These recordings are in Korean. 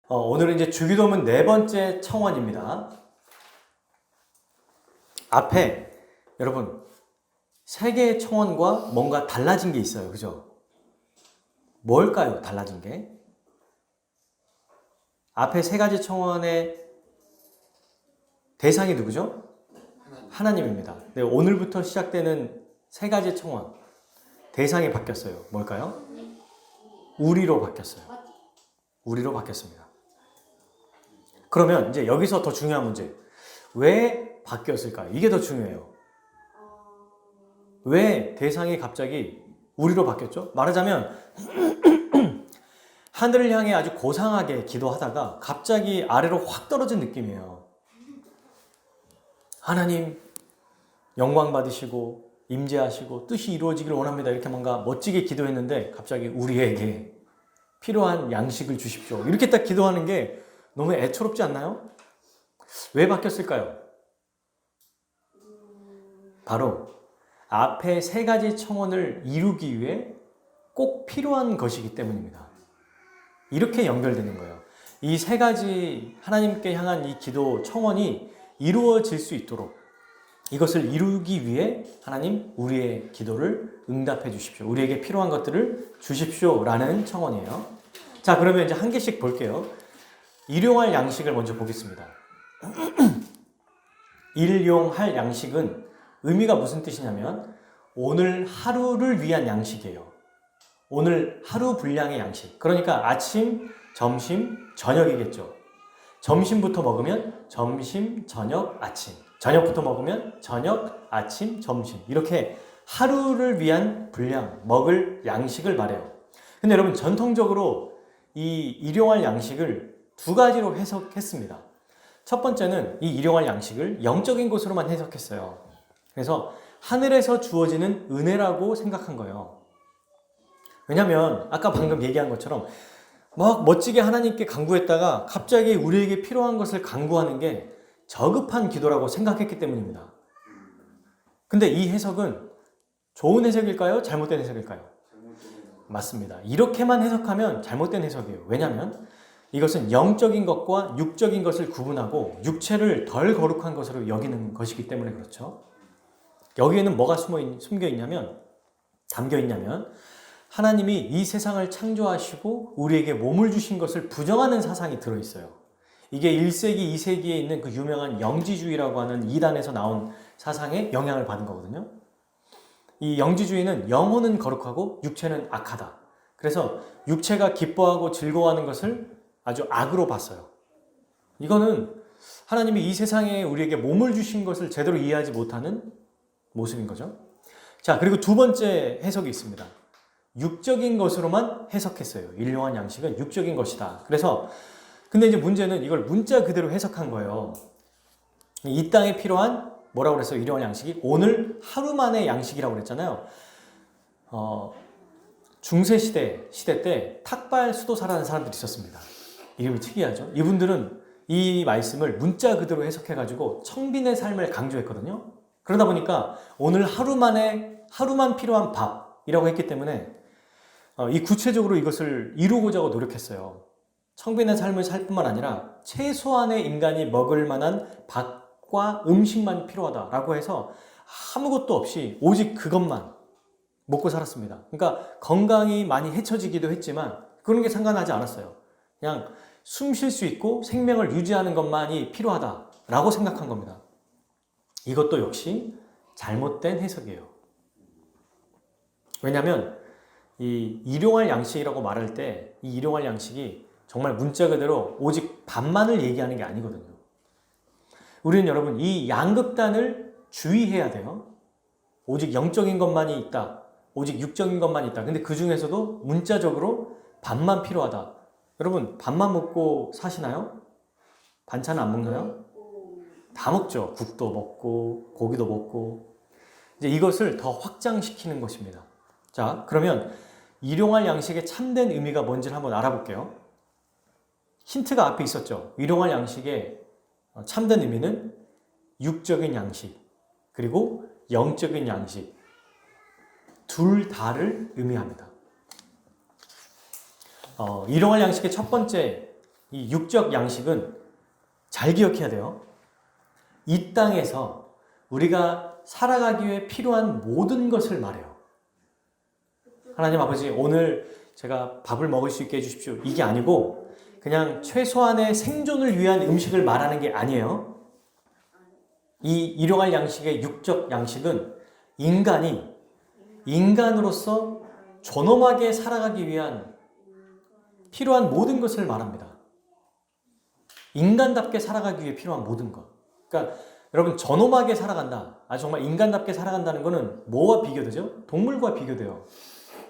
오늘은 이제 주기도문 네 번째 청원입니다. 앞에 여러분 세 개의 청원과 뭔가 달라진 게 있어요. 그죠? 뭘까요? 달라진 게? 앞에 세 가지 청원의 대상이 누구죠? 하나님입니다. 네, 오늘부터 시작되는 세 가지 청원 대상이 바뀌었어요. 뭘까요? 우리로 바뀌었어요. 우리로 바뀌었습니다. 그러면 이제 여기서 더 중요한 문제. 왜 바뀌었을까요? 이게 더 중요해요. 왜 대상이 갑자기 우리로 바뀌었죠? 말하자면 하늘을 향해 아주 고상하게 기도하다가 갑자기 아래로 확 떨어진 느낌이에요. 하나님 영광 받으시고 임재하시고 뜻이 이루어지기를 원합니다. 이렇게 뭔가 멋지게 기도했는데 갑자기 우리에게 필요한 양식을 주십시오. 이렇게 딱 기도하는 게 너무 애처롭지 않나요? 왜 바뀌었을까요? 바로 앞에 세 가지 청원을 이루기 위해 꼭 필요한 것이기 때문입니다. 이렇게 연결되는 거예요. 이 세 가지 하나님께 향한 이 기도 청원이 이루어질 수 있도록 이것을 이루기 위해 하나님 우리의 기도를 응답해 주십시오. 우리에게 필요한 것들을 주십시오 라는 청원이에요. 자, 그러면 이제 한 개씩 볼게요. 일용할 양식을 먼저 보겠습니다. 일용할 양식은 의미가 무슨 뜻이냐면 오늘 하루를 위한 양식이에요. 오늘 하루 분량의 양식. 그러니까 아침, 점심, 저녁이겠죠. 점심부터 먹으면 점심, 저녁, 아침. 저녁부터 먹으면 저녁, 아침, 점심. 이렇게 하루를 위한 분량, 먹을 양식을 말해요. 근데 여러분 전통적으로 이 일용할 양식을 두 가지로 해석했습니다. 첫 번째는 이 일용할 양식을 영적인 것으로만 해석했어요. 그래서 하늘에서 주어지는 은혜라고 생각한 거예요. 왜냐면 아까 방금 얘기한 것처럼 막 멋지게 하나님께 간구했다가 갑자기 우리에게 필요한 것을 간구하는 게 저급한 기도라고 생각했기 때문입니다. 근데 이 해석은 좋은 해석일까요? 잘못된 해석일까요? 맞습니다. 이렇게만 해석하면 잘못된 해석이에요. 왜냐하면 이것은 영적인 것과 육적인 것을 구분하고 육체를 덜 거룩한 것으로 여기는 것이기 때문에 그렇죠. 여기에는 뭐가 숨겨 있냐면, 담겨 있냐면 하나님이 이 세상을 창조하시고 우리에게 몸을 주신 것을 부정하는 사상이 들어있어요. 이게 1세기, 2세기에 있는 그 유명한 영지주의라고 하는 이단에서 나온 사상에 영향을 받은 거거든요. 이 영지주의는 영혼은 거룩하고 육체는 악하다. 그래서 육체가 기뻐하고 즐거워하는 것을 아주 악으로 봤어요. 이거는 하나님이 이 세상에 우리에게 몸을 주신 것을 제대로 이해하지 못하는 모습인 거죠. 자, 그리고 두 번째 해석이 있습니다. 육적인 것으로만 해석했어요. 일용할 양식은 육적인 것이다. 그래서 근데 이제 문제는 이걸 문자 그대로 해석한 거예요. 이 땅에 필요한 뭐라고 그랬어요? 일용할 양식이 오늘 하루 만의 양식이라고 그랬잖아요. 중세 시대 때 탁발 수도사라는 사람들이 있었습니다. 이름이 특이하죠. 이분들은 이 말씀을 문자 그대로 해석해가지고 청빈의 삶을 강조했거든요. 그러다 보니까 오늘 하루만 필요한 밥이라고 했기 때문에 이 구체적으로 이것을 이루고자 노력했어요. 청빈의 삶을 살 뿐만 아니라 최소한의 인간이 먹을 만한 밥과 음식만 필요하다라고 해서 아무것도 없이 오직 그것만 먹고 살았습니다. 그러니까 건강이 많이 해쳐지기도 했지만 그런 게 상관하지 않았어요. 그냥 숨 쉴 수 있고 생명을 유지하는 것만이 필요하다라고 생각한 겁니다. 이것도 역시 잘못된 해석이에요. 왜냐하면 이 일용할 양식이라고 말할 때 이 일용할 양식이 정말 문자 그대로 오직 밥만을 얘기하는 게 아니거든요. 우리는 여러분 이 양극단을 주의해야 돼요. 오직 영적인 것만이 있다. 오직 육적인 것만이 있다. 근데 그 중에서도 문자적으로 밥만 필요하다. 여러분 밥만 먹고 사시나요? 반찬은 안 먹나요? 다 먹죠. 국도 먹고 고기도 먹고. 이제 이것을 더 확장시키는 것입니다. 자, 그러면 일용할 양식의 참된 의미가 뭔지를 한번 알아볼게요. 힌트가 앞에 있었죠. 일용할 양식의 참된 의미는 육적인 양식 그리고 영적인 양식 둘 다를 의미합니다. 일용할 양식의 첫 번째 이 육적 양식은 잘 기억해야 돼요. 이 땅에서 우리가 살아가기 위해 필요한 모든 것을 말해요. 하나님 아버지, 오늘 제가 밥을 먹을 수 있게 해주십시오. 이게 아니고 그냥 최소한의 생존을 위한 음식을 말하는 게 아니에요. 이 일용할 양식의 육적 양식은 인간이 인간으로서 존엄하게 살아가기 위한 필요한 모든 것을 말합니다. 인간답게 살아가기 위해 필요한 모든 것. 그러니까 여러분, 존엄하게 살아간다. 정말 인간답게 살아간다는 것은 뭐와 비교되죠? 동물과 비교돼요.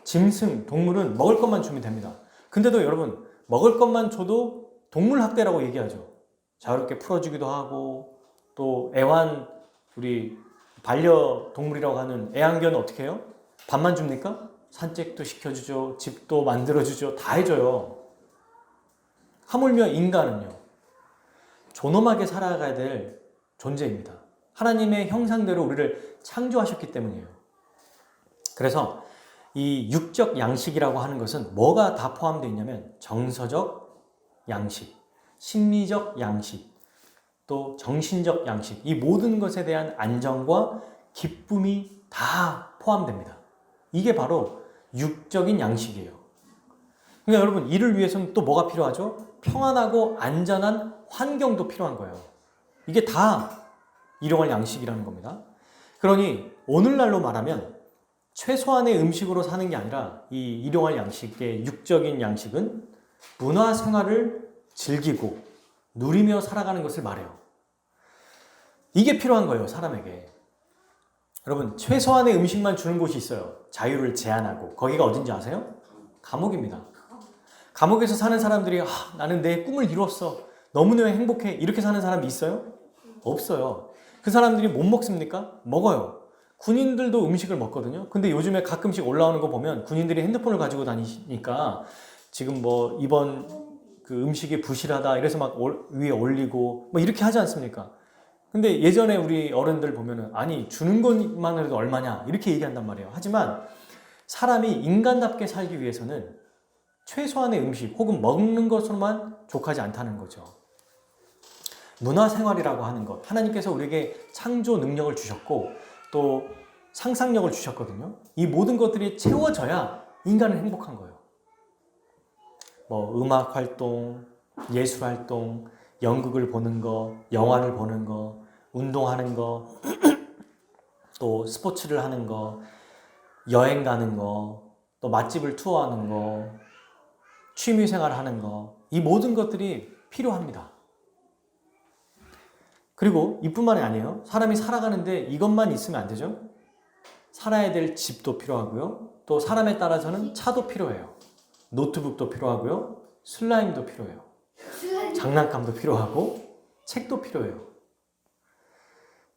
짐승, 동물은 먹을 것만 주면 됩니다. 근데도 여러분, 먹을 것만 줘도 동물 학대라고 얘기하죠. 자유롭게 풀어주기도 하고, 또 우리 반려동물이라고 하는 애완견은 어떻게 해요? 밥만 줍니까? 산책도 시켜주죠. 집도 만들어주죠. 다 해줘요. 하물며 인간은요, 존엄하게 살아가야 될 존재입니다. 하나님의 형상대로 우리를 창조하셨기 때문이에요. 그래서 이 육적 양식이라고 하는 것은 뭐가 다 포함되어 있냐면 정서적 양식, 심리적 양식, 또 정신적 양식, 이 모든 것에 대한 안정과 기쁨이 다 포함됩니다. 이게 바로 육적인 양식이에요. 그러니까 여러분, 이를 위해서는 또 뭐가 필요하죠? 평안하고 안전한 환경도 필요한 거예요. 이게 다 일용할 양식이라는 겁니다. 그러니 오늘날로 말하면 최소한의 음식으로 사는 게 아니라 이 일용할 양식의 육적인 양식은 문화 생활을 즐기고 누리며 살아가는 것을 말해요. 이게 필요한 거예요, 사람에게. 여러분, 최소한의 음식만 주는 곳이 있어요. 자유를 제한하고. 거기가 어딘지 아세요? 감옥입니다. 감옥에서 사는 사람들이 나는 내 꿈을 이루었어. 너무나 행복해. 이렇게 사는 사람이 있어요? 없어요. 그 사람들이 못 먹습니까? 먹어요. 군인들도 음식을 먹거든요. 근데 요즘에 가끔씩 올라오는 거 보면 군인들이 핸드폰을 가지고 다니니까 지금 뭐 이번 그 음식이 부실하다 이래서 막 위에 올리고 뭐 이렇게 하지 않습니까? 근데 예전에 우리 어른들 보면은 아니 주는 것만 해도 얼마냐 이렇게 얘기한단 말이에요. 하지만 사람이 인간답게 살기 위해서는 최소한의 음식 혹은 먹는 것으로만 족하지 않다는 거죠. 문화생활이라고 하는 것, 하나님께서 우리에게 창조 능력을 주셨고 또 상상력을 주셨거든요. 이 모든 것들이 채워져야 인간은 행복한 거예요. 뭐 음악 활동, 예술 활동, 연극을 보는 거, 영화를 보는 거, 운동하는 거, 또 스포츠를 하는 거, 여행 가는 거, 또 맛집을 투어하는 거, 취미생활 하는 거, 이 모든 것들이 필요합니다. 그리고 이뿐만이 아니에요. 사람이 살아가는데 이것만 있으면 안 되죠. 살아야 될 집도 필요하고요. 또 사람에 따라서는 차도 필요해요. 노트북도 필요하고요. 슬라임도 필요해요. 장난감도 필요하고 책도 필요해요.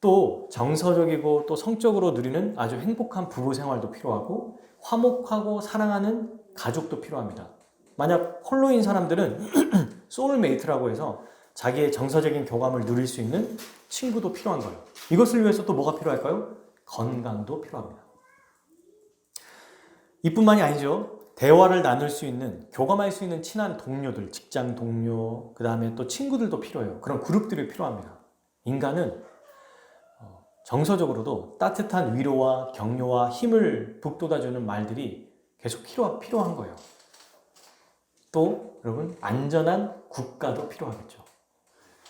또 정서적이고 또 성적으로 누리는 아주 행복한 부부 생활도 필요하고 화목하고 사랑하는 가족도 필요합니다. 만약 홀로인 사람들은 소울메이트라고 해서 자기의 정서적인 교감을 누릴 수 있는 친구도 필요한 거예요. 이것을 위해서 또 뭐가 필요할까요? 건강도 필요합니다. 이뿐만이 아니죠. 대화를 나눌 수 있는, 교감할 수 있는 친한 동료들, 직장 동료, 그 다음에 또 친구들도 필요해요. 그런 그룹들이 필요합니다. 인간은 정서적으로도 따뜻한 위로와 격려와 힘을 북돋아주는 말들이 계속 필요한 거예요. 또 여러분, 안전한 국가도 필요하겠죠.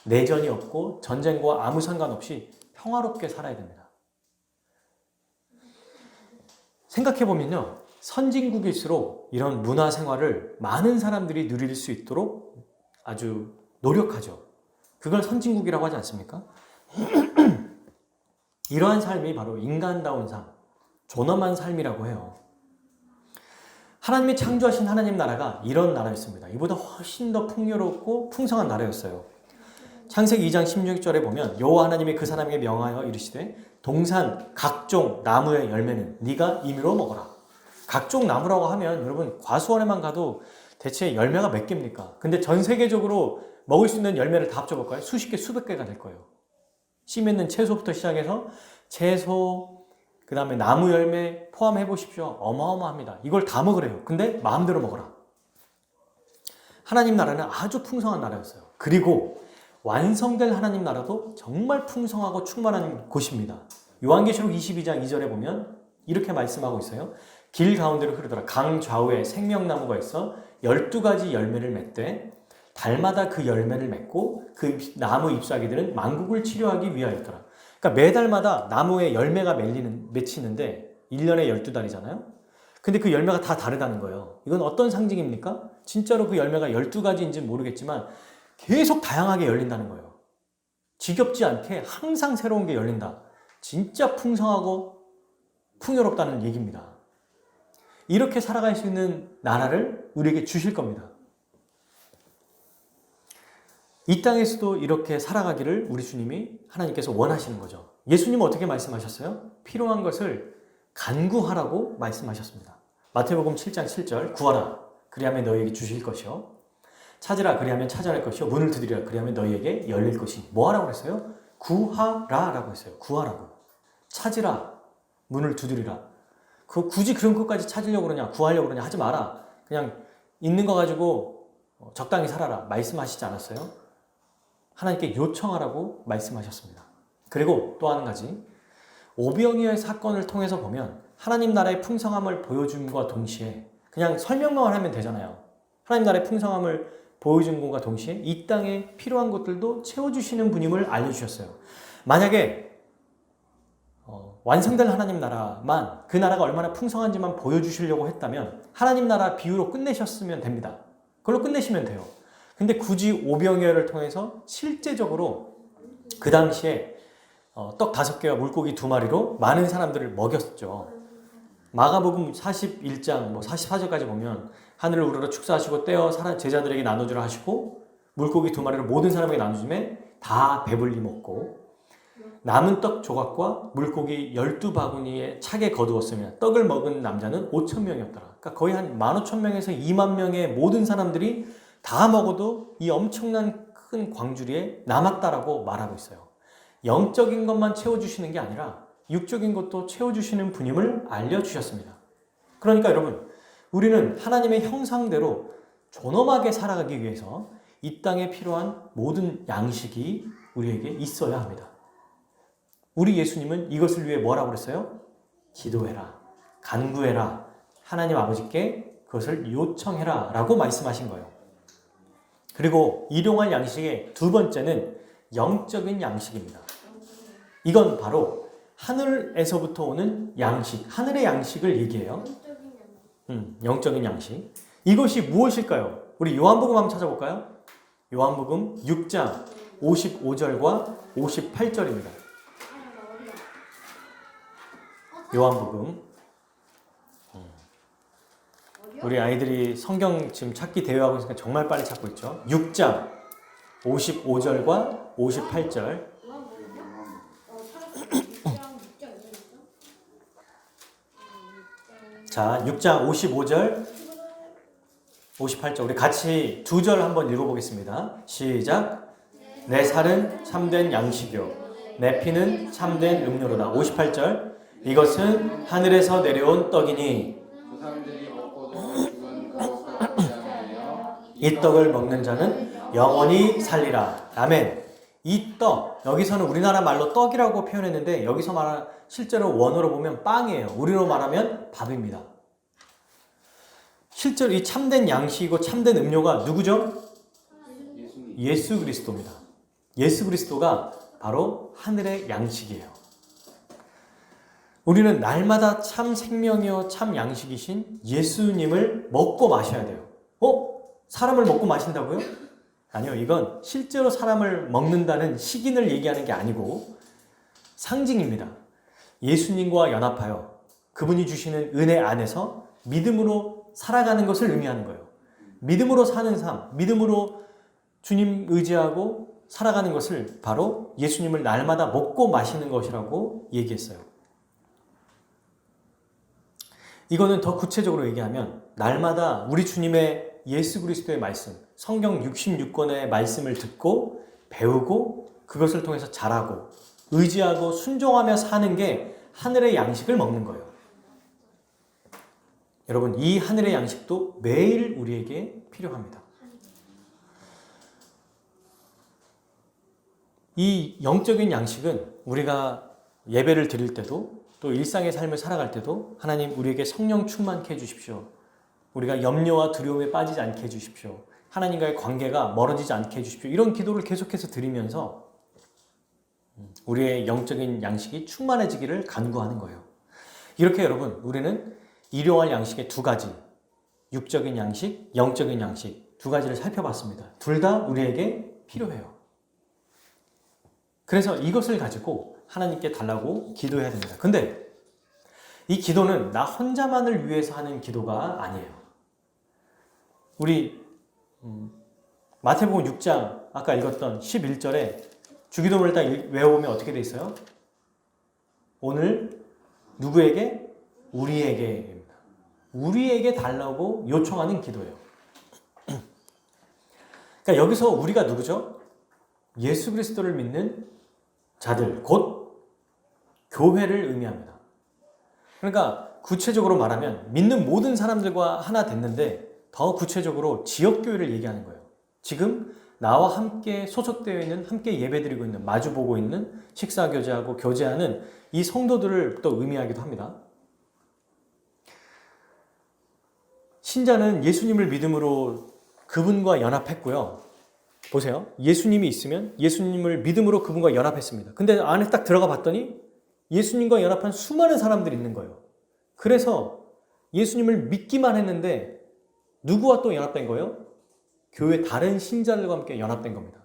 내전이 없고 전쟁과 아무 상관없이 평화롭게 살아야 됩니다. 생각해보면요, 선진국일수록 이런 문화생활을 많은 사람들이 누릴 수 있도록 아주 노력하죠. 그걸 선진국이라고 하지 않습니까? 이러한 삶이 바로 인간다운 삶, 존엄한 삶이라고 해요. 하나님이 창조하신 하나님 나라가 이런 나라였습니다. 이보다 훨씬 더 풍요롭고 풍성한 나라였어요. 창세기 2장 16절에 보면 여호와 하나님이 그 사람에게 명하여 이르시되 동산 각종 나무의 열매는 네가 임의로 먹어라. 각종 나무라고 하면 여러분 과수원에만 가도 대체 열매가 몇 개입니까? 근데 전 세계적으로 먹을 수 있는 열매를 다 합쳐볼까요? 수십 개, 수백 개가 될 거예요. 씨 맺는 채소부터 시작해서 채소, 그 다음에 나무 열매 포함해 보십시오. 어마어마합니다. 이걸 다 먹으래요. 근데 마음대로 먹어라. 하나님 나라는 아주 풍성한 나라였어요. 그리고 완성될 하나님 나라도 정말 풍성하고 충만한 곳입니다. 요한계시록 22장 2절에 보면 이렇게 말씀하고 있어요. 길 가운데로 흐르더라. 강 좌우에 생명나무가 있어 12가지 열매를 맺되 달마다 그 열매를 맺고 그 나무 잎사귀들은 만국을 치료하기 위하였더라. 그러니까 매달마다 나무에 열매가 맺히는데 1년에 12달이잖아요. 근데 그 열매가 다 다르다는 거예요. 이건 어떤 상징입니까? 진짜로 그 열매가 12가지인지는 모르겠지만 계속 다양하게 열린다는 거예요. 지겹지 않게 항상 새로운 게 열린다. 진짜 풍성하고 풍요롭다는 얘기입니다. 이렇게 살아갈 수 있는 나라를 우리에게 주실 겁니다. 이 땅에서도 이렇게 살아가기를 우리 주님이 하나님께서 원하시는 거죠. 예수님은 어떻게 말씀하셨어요? 필요한 것을 간구하라고 말씀하셨습니다. 마태복음 7장 7절 구하라 그리하면 너희에게 주실 것이요 찾으라 그리하면 찾아낼 것이요 문을 두드리라 그리하면 너희에게 열릴 것이 뭐 하라고 그랬어요? 구하라 라고 했어요. 구하라고. 찾으라 문을 두드리라. 굳이 그런 것까지 찾으려고 그러냐 구하려고 그러냐 하지 마라. 그냥 있는 거 가지고 적당히 살아라 말씀하시지 않았어요? 하나님께 요청하라고 말씀하셨습니다. 그리고 또 한 가지 오병이어의 사건을 통해서 보면 하나님 나라의 풍성함을 보여줌과 동시에 그냥 설명만 하면 되잖아요. 하나님 나라의 풍성함을 보여준 것과 동시에 이 땅에 필요한 것들도 채워주시는 분임을 알려주셨어요. 만약에 완성될 하나님 나라만 그 나라가 얼마나 풍성한지만 보여주시려고 했다면 하나님 나라 비유로 끝내셨으면 됩니다. 그걸로 끝내시면 돼요. 근데 굳이 오병이어를 통해서 실제적으로 그 당시에 떡 5개와 물고기 2마리로 많은 사람들을 먹였죠. 마가복음 41장 44절까지 보면 하늘을 우러러 축사하시고 떼어 제자들에게 나눠주라 하시고 물고기 2마리를 모든 사람에게 나눠주매 다 배불리 먹고 남은 떡 조각과 물고기 12바구니에 차게 거두었으며 떡을 먹은 남자는 5,000명이었더라. 그러니까 거의 한 15,000명에서 2만 명의 모든 사람들이 다 먹어도 이 엄청난 큰 광주리에 남았다라고 말하고 있어요. 영적인 것만 채워주시는 게 아니라 육적인 것도 채워주시는 분임을 알려주셨습니다. 그러니까 여러분, 우리는 하나님의 형상대로 존엄하게 살아가기 위해서 이 땅에 필요한 모든 양식이 우리에게 있어야 합니다. 우리 예수님은 이것을 위해 뭐라고 그랬어요? 기도해라, 간구해라, 하나님 아버지께 그것을 요청해라 라고 말씀하신 거예요. 그리고 일용할 양식의 두 번째는 영적인 양식입니다. 이건 바로 하늘에서부터 오는 양식, 하늘의 양식을 얘기해요. 영적인 양식. 이것이 무엇일까요? 우리 요한복음 한번 찾아볼까요? 요한복음 6장 55절과 58절입니다. 요한복음. 우리 아이들이 성경 지금 찾기 대회하고 있으니까 정말 빨리 찾고 있죠. 6장 55절과 58절. 자, 6장 55절, 58절. 우리 같이 두 절 한번 읽어보겠습니다. 시작. 내 살은 참된 양식이요 내 피는 참된 음료로다. 58절. 이것은 하늘에서 내려온 떡이니 이 떡을 먹는 자는 영원히 살리라. 아멘. 이 떡, 여기서는 우리나라 말로 떡이라고 표현했는데 여기서 말하는 실제로 원어로 보면 빵이에요. 우리로 말하면 밥입니다. 실제로 이 참된 양식이고 참된 음료가 누구죠? 예수 그리스도입니다. 예수 그리스도가 바로 하늘의 양식이에요. 우리는 날마다 참 생명이요 참 양식이신 예수님을 먹고 마셔야 돼요. 사람을 먹고 마신다고요? 아니요. 이건 실제로 사람을 먹는다는 식인을 얘기하는 게 아니고 상징입니다. 예수님과 연합하여 그분이 주시는 은혜 안에서 믿음으로 살아가는 것을 의미하는 거예요. 믿음으로 사는 삶, 믿음으로 주님 의지하고 살아가는 것을 바로 예수님을 날마다 먹고 마시는 것이라고 얘기했어요. 이거는 더 구체적으로 얘기하면 날마다 우리 주님의 예수 그리스도의 말씀, 성경 66권의 말씀을 듣고 배우고 그것을 통해서 자라고 의지하고 순종하며 사는 게 하늘의 양식을 먹는 거예요. 여러분, 이 하늘의 양식도 매일 우리에게 필요합니다. 이 영적인 양식은 우리가 예배를 드릴 때도 또 일상의 삶을 살아갈 때도 하나님 우리에게 성령 충만케 해주십시오. 우리가 염려와 두려움에 빠지지 않게 해주십시오. 하나님과의 관계가 멀어지지 않게 해주십시오. 이런 기도를 계속해서 드리면서 우리의 영적인 양식이 충만해지기를 간구하는 거예요. 이렇게 여러분 우리는 일용할 양식의 두 가지, 육적인 양식, 영적인 양식 두 가지를 살펴봤습니다. 둘 다 우리에게 필요해요. 그래서 이것을 가지고 하나님께 달라고 기도해야 됩니다. 근데 이 기도는 나 혼자만을 위해서 하는 기도가 아니에요. 우리 마태복음 6장 아까 읽었던 11절에 주기도문을 딱 외워보면 어떻게 돼 있어요? 오늘 누구에게? 우리에게입니다. 우리에게 달라고 요청하는 기도예요. 그러니까 여기서 우리가 누구죠? 예수 그리스도를 믿는 자들, 곧 교회를 의미합니다. 그러니까 구체적으로 말하면 믿는 모든 사람들과 하나 됐는데 더 구체적으로 지역교회를 얘기하는 거예요. 지금 나와 함께 소속되어 있는, 함께 예배드리고 있는, 마주보고 있는, 식사교제하고 교제하는 이 성도들을 또 의미하기도 합니다. 신자는 예수님을 믿음으로 그분과 연합했고요. 보세요. 예수님이 있으면 예수님을 믿음으로 그분과 연합했습니다. 근데 안에 딱 들어가 봤더니 예수님과 연합한 수많은 사람들이 있는 거예요. 그래서 예수님을 믿기만 했는데 누구와 또 연합된 거예요? 교회 다른 신자들과 함께 연합된 겁니다.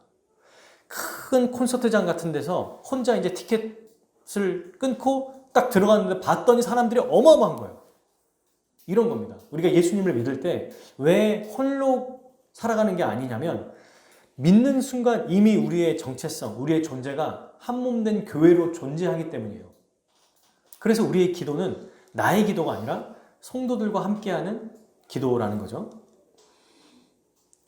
큰 콘서트장 같은 데서 혼자 이제 티켓을 끊고 딱 들어갔는데 봤더니 사람들이 어마어마한 거예요. 이런 겁니다. 우리가 예수님을 믿을 때 왜 홀로 살아가는 게 아니냐면 믿는 순간 이미 우리의 정체성, 우리의 존재가 한몸된 교회로 존재하기 때문이에요. 그래서 우리의 기도는 나의 기도가 아니라 성도들과 함께하는 기도라는 거죠.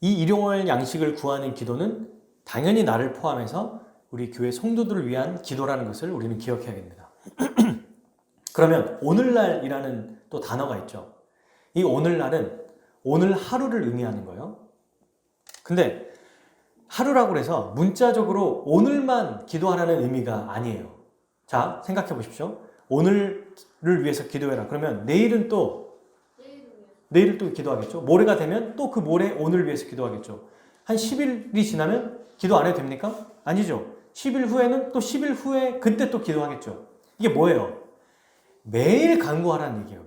이 일용할 양식을 구하는 기도는 당연히 나를 포함해서 우리 교회 성도들을 위한 기도라는 것을 우리는 기억해야겠습니다. 그러면 오늘날이라는 또 단어가 있죠. 이 오늘날은 오늘 하루를 의미하는 거예요. 근데 하루라고 해서 문자적으로 오늘만 기도하라는 의미가 아니에요. 자, 생각해 보십시오. 오늘을 위해서 기도해라. 그러면 내일은 또 기도하겠죠. 모레가 되면 또 그 모레 오늘을 위해서 기도하겠죠. 한 10일이 지나면 기도 안 해도 됩니까? 아니죠. 10일 후에는 또 10일 후에 그때 또 기도하겠죠. 이게 뭐예요? 매일 간구하라는 얘기예요.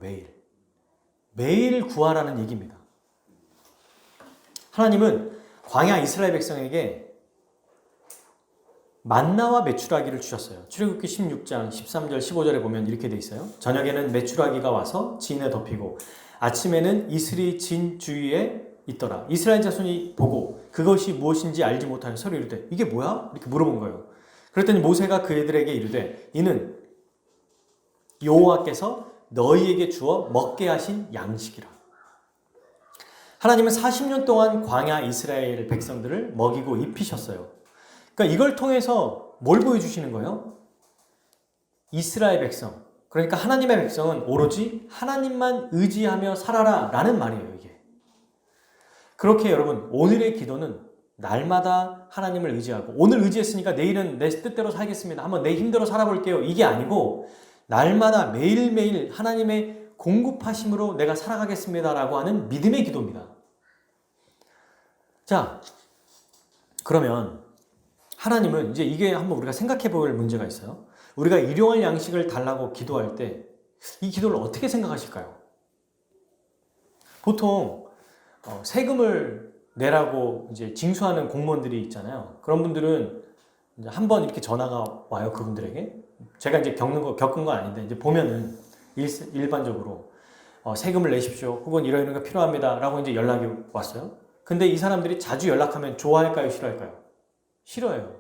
매일 구하라는 얘기입니다. 하나님은 광야 이스라엘 백성에게 만나와 메추라기를 주셨어요. 출애굽기 16장 13절 15절에 보면 이렇게 돼 있어요. 저녁에는 메추라기가 와서 진에 덮이고 아침에는 이슬이 진 주위에 있더라. 이스라엘 자손이 보고 그것이 무엇인지 알지 못하여 서로 이르되 이게 뭐야? 이렇게 물어본 거예요. 그랬더니 모세가 그들에게 이르되 이는 여호와께서 너희에게 주어 먹게 하신 양식이라. 하나님은 40년 동안 광야 이스라엘 백성들을 먹이고 입히셨어요. 그러니까 이걸 통해서 뭘 보여주시는 거예요? 이스라엘 백성, 그러니까 하나님의 백성은 오로지 하나님만 의지하며 살아라 라는 말이에요. 이게 그렇게 여러분 오늘의 기도는 날마다 하나님을 의지하고 오늘 의지했으니까 내일은 내 뜻대로 살겠습니다. 한번 내 힘대로 살아볼게요. 이게 아니고 날마다 매일매일 하나님의 공급하심으로 내가 살아가겠습니다라고 하는 믿음의 기도입니다. 자, 그러면 하나님은 이제 이게 한번 우리가 생각해 볼 문제가 있어요. 우리가 일용할 양식을 달라고 기도할 때 이 기도를 어떻게 생각하실까요? 보통 세금을 내라고 이제 징수하는 공무원들이 있잖아요. 그런 분들은 이제 한번 이렇게 전화가 와요, 그분들에게. 제가 이제 겪은 건 아닌데 이제 보면은 일반적으로 세금을 내십시오. 혹은 이런 거 필요합니다. 라고 이제 연락이 왔어요. 근데 이 사람들이 자주 연락하면 좋아할까요? 싫어할까요? 싫어해요.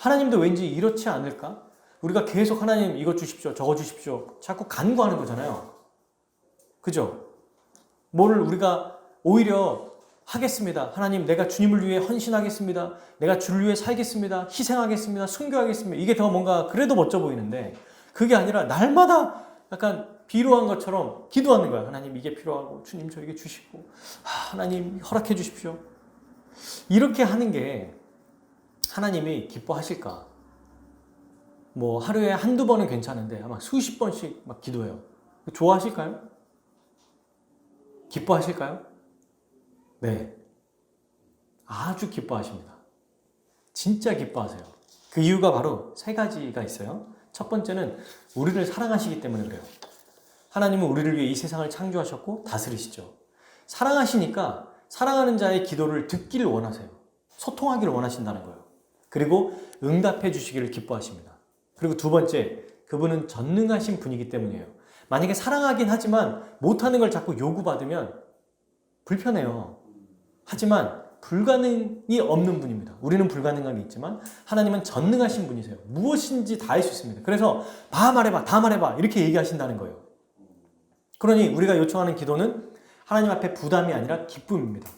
하나님도 왠지 이렇지 않을까? 우리가 계속 하나님 이거 주십시오. 저거 주십시오. 자꾸 간구하는 거잖아요. 그죠? 뭐를 우리가 오히려 하겠습니다. 하나님 내가 주님을 위해 헌신하겠습니다. 내가 주를 위해 살겠습니다. 희생하겠습니다. 순교하겠습니다. 이게 더 뭔가 그래도 멋져 보이는데 그게 아니라 날마다 약간 비루한 것처럼 기도하는 거야. 하나님 이게 필요하고 주님 저에게 주시고 하나님 허락해 주십시오. 이렇게 하는 게 하나님이 기뻐하실까? 뭐 하루에 한두 번은 괜찮은데 아마 수십 번씩 막 기도해요. 좋아하실까요? 기뻐하실까요? 네. 아주 기뻐하십니다. 진짜 기뻐하세요. 그 이유가 바로 세 가지가 있어요. 첫 번째는 우리를 사랑하시기 때문에 그래요. 하나님은 우리를 위해 이 세상을 창조하셨고 다스리시죠. 사랑하시니까 사랑하는 자의 기도를 듣기를 원하세요. 소통하기를 원하신다는 거예요. 그리고 응답해 주시기를 기뻐하십니다. 그리고 두 번째, 그분은 전능하신 분이기 때문이에요. 만약에 사랑하긴 하지만 못하는 걸 자꾸 요구받으면 불편해요. 하지만 불가능이 없는 분입니다. 우리는 불가능함이 있지만 하나님은 전능하신 분이세요. 무엇인지 다 할 수 있습니다. 그래서 다 말해봐, 다 말해봐 이렇게 얘기하신다는 거예요. 그러니 우리가 요청하는 기도는 하나님 앞에 부담이 아니라 기쁨입니다.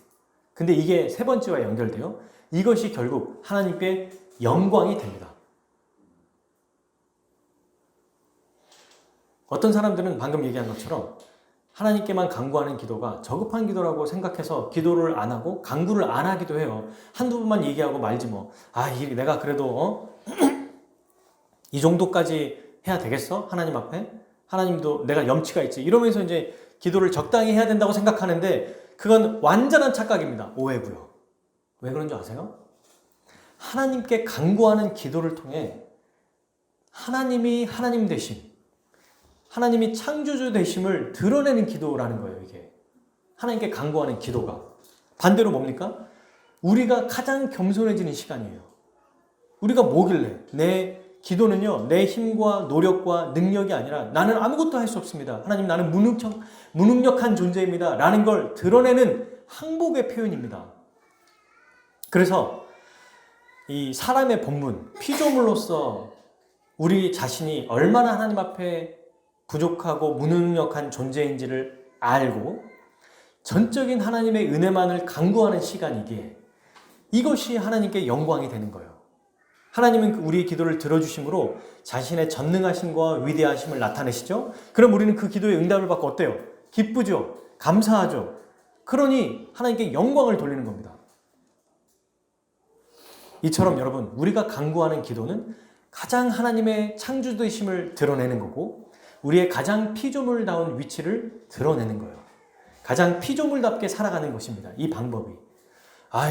근데 이게 세 번째와 연결돼요. 이것이 결국 하나님께 영광이 됩니다. 어떤 사람들은 방금 얘기한 것처럼 하나님께만 간구하는 기도가 저급한 기도라고 생각해서 기도를 안 하고 간구를 안 하기도 해요. 한두 번만 얘기하고 말지 뭐. 내가 그래도 이 정도까지 해야 되겠어? 하나님 앞에? 하나님도 내가 염치가 있지. 이러면서 이제 기도를 적당히 해야 된다고 생각하는데 그건 완전한 착각입니다. 오해고요. 왜 그런 줄 아세요? 하나님께 간구하는 기도를 통해 하나님이 하나님 되심, 하나님이 창조주 되심을 드러내는 기도라는 거예요. 이게 하나님께 간구하는 기도가. 반대로 뭡니까? 우리가 가장 겸손해지는 시간이에요. 우리가 뭐길래? 내 기도는요, 내 힘과 노력과 능력이 아니라 나는 아무것도 할 수 없습니다. 하나님, 나는 무능력한 존재입니다. 라는 걸 드러내는 항복의 표현입니다. 그래서 이 사람의 본분, 피조물로서 우리 자신이 얼마나 하나님 앞에 부족하고 무능력한 존재인지를 알고 전적인 하나님의 은혜만을 간구하는 시간이기에 이것이 하나님께 영광이 되는 거예요. 하나님은 우리의 기도를 들어주심으로 자신의 전능하심과 위대하심을 나타내시죠. 그럼 우리는 그 기도의 응답을 받고 어때요? 기쁘죠? 감사하죠? 그러니 하나님께 영광을 돌리는 겁니다. 이처럼 여러분, 우리가 간구하는 기도는 가장 하나님의 창조되심을 드러내는 거고 우리의 가장 피조물다운 위치를 드러내는 거예요. 가장 피조물답게 살아가는 것입니다. 이 방법이.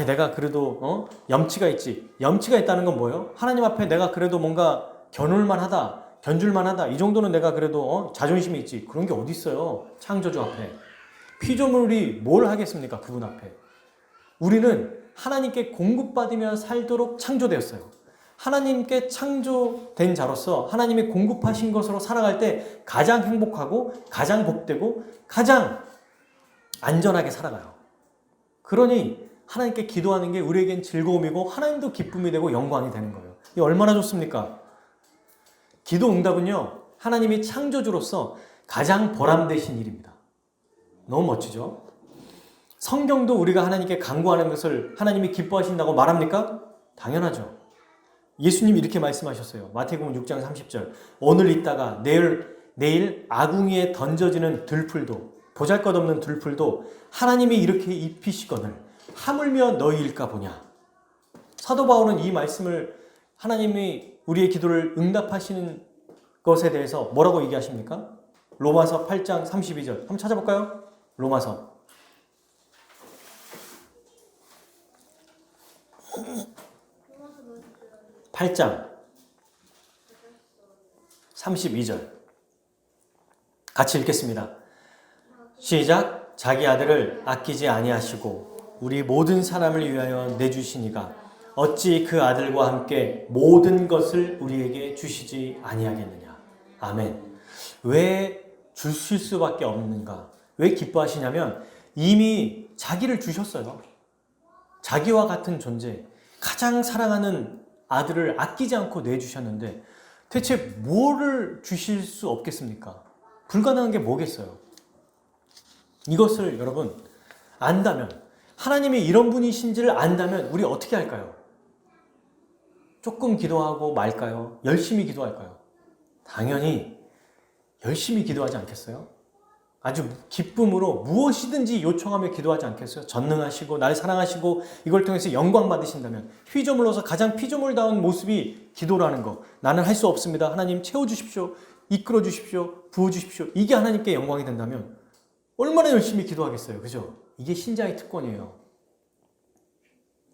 내가 그래도 염치가 있지. 염치가 있다는 건 뭐예요? 하나님 앞에 내가 그래도 뭔가 겨눌만 하다, 견줄만 하다. 이 정도는 내가 그래도 자존심이 있지. 그런 게 어디 있어요? 창조주 앞에. 피조물이 뭘 하겠습니까? 그분 앞에. 우리는 하나님께 공급받으며 살도록 창조되었어요. 하나님께 창조된 자로서 하나님이 공급하신 것으로 살아갈 때 가장 행복하고 가장 복되고 가장 안전하게 살아가요. 그러니 하나님께 기도하는 게 우리에겐 즐거움이고 하나님도 기쁨이 되고 영광이 되는 거예요. 이게 얼마나 좋습니까? 기도 응답은요, 하나님이 창조주로서 가장 보람되신 일입니다. 너무 멋지죠? 성경도 우리가 하나님께 간구하는 것을 하나님이 기뻐하신다고 말합니까? 당연하죠. 예수님이 이렇게 말씀하셨어요. 마태복음 6장 30절. 오늘 있다가 내일 아궁이에 던져지는 들풀도, 보잘것없는 들풀도 하나님이 이렇게 입히시거늘 하물며 너희일까 보냐. 사도 바울은 이 말씀을 하나님이 우리의 기도를 응답하시는 것에 대해서 뭐라고 얘기하십니까? 로마서 8장 32절. 한번 찾아볼까요? 로마서 8장 32절. 같이 읽겠습니다. 시작. 자기 아들을 아끼지 아니하시고 우리 모든 사람을 위하여 내주시니가 어찌 그 아들과 함께 모든 것을 우리에게 주시지 아니하겠느냐. 아멘. 왜 주실 수밖에 없는가? 왜 기뻐하시냐면 이미 자기를 주셨어요. 자기와 같은 존재, 가장 사랑하는 아들을 아끼지 않고 내주셨는데 대체 뭐를 주실 수 없겠습니까? 불가능한 게 뭐겠어요? 이것을 여러분 안다면, 하나님이 이런 분이신지를 안다면 우리 어떻게 할까요? 조금 기도하고 말까요? 열심히 기도할까요? 당연히 열심히 기도하지 않겠어요? 아주 기쁨으로 무엇이든지 요청하며 기도하지 않겠어요? 전능하시고 나를 사랑하시고 이걸 통해서 영광 받으신다면 피조물로서 가장 피조물다운 모습이 기도라는 거. 나는 할 수 없습니다. 하나님 채워주십시오. 이끌어 주십시오. 부어주십시오. 이게 하나님께 영광이 된다면 얼마나 열심히 기도하겠어요. 그죠? 이게 신자의 특권이에요.